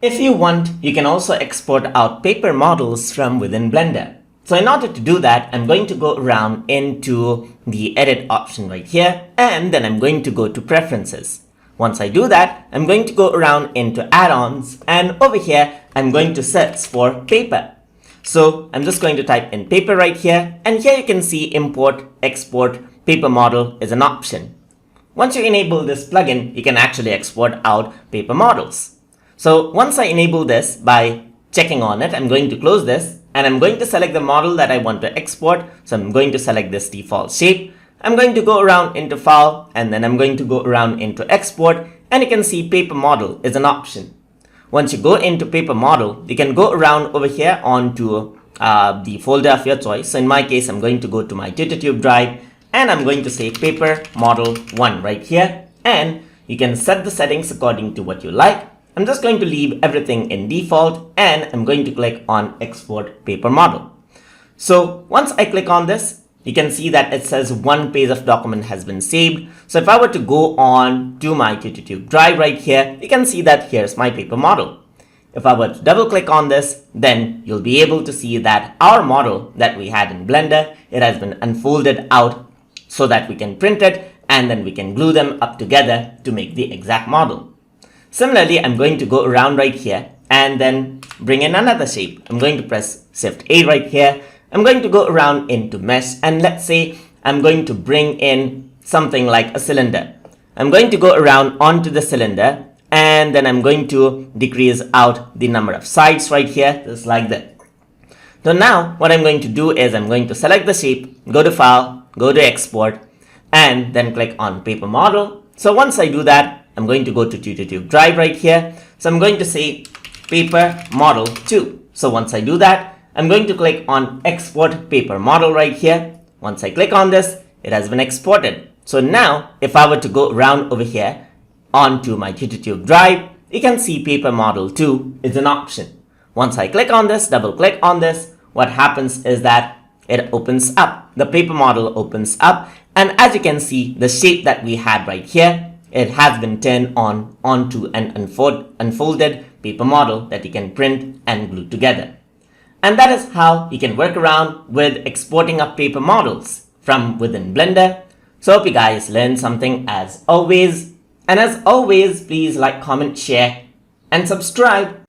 If you want, you can also export out paper models from within Blender. So in order to do that, I'm going to go around into the edit option right here, and then I'm going to go to preferences. Once I do that, I'm going to go around into add-ons, and over here, I'm going to search for paper. So I'm just going to type in paper right here, and here you can see import, export, paper model is an option. Once you enable this plugin, you can actually export out paper models. So once I enable this by checking on it, I'm going to close this and I'm going to select the model that I want to export. So I'm going to select this default shape. I'm going to go around into file and then I'm going to go around into export, and you can see paper model is an option. Once you go into paper model, you can go around over here onto the folder of your choice. So in my case, I'm going to go to my TutorTube drive and I'm going to say paper model 1 right here, and you can set the settings according to what you like. I'm just going to leave everything in default and I'm going to click on export paper model. So once I click on this, you can see that it says one page of document has been saved. So if I were to go on to my TutorTube drive right here, you can see that here's my paper model. If I were to double click on this, then you'll be able to see that our model that we had in Blender, it has been unfolded out so that we can print it and then we can glue them up together to make the exact model. Similarly, I'm going to go around right here and then bring in another shape. I'm going to press Shift A right here. I'm going to go around into mesh, and let's say I'm going to bring in something like a cylinder. I'm going to go around onto the cylinder and then I'm going to decrease out the number of sides right here, just like that. So now what I'm going to do is I'm going to select the shape, go to file, go to export, and then click on paper model. So once I do that, I'm going to go to TutorTube drive right here. So I'm going to say paper model 2. So once I do that, I'm going to click on export paper model right here. Once I click on this, it has been exported. So now if I were to go around over here onto my TutorTube drive, you can see paper model 2 is an option. Once I click on this, double click on this, what happens is that it opens up. The paper model opens up, and as you can see, the shape that we had right here, it has been turned onto an unfolded paper model that you can print and glue together. And that is how you can work around with exporting of paper models from within Blender. So hope you guys learned something as always. And as always, please like, comment, share, and subscribe.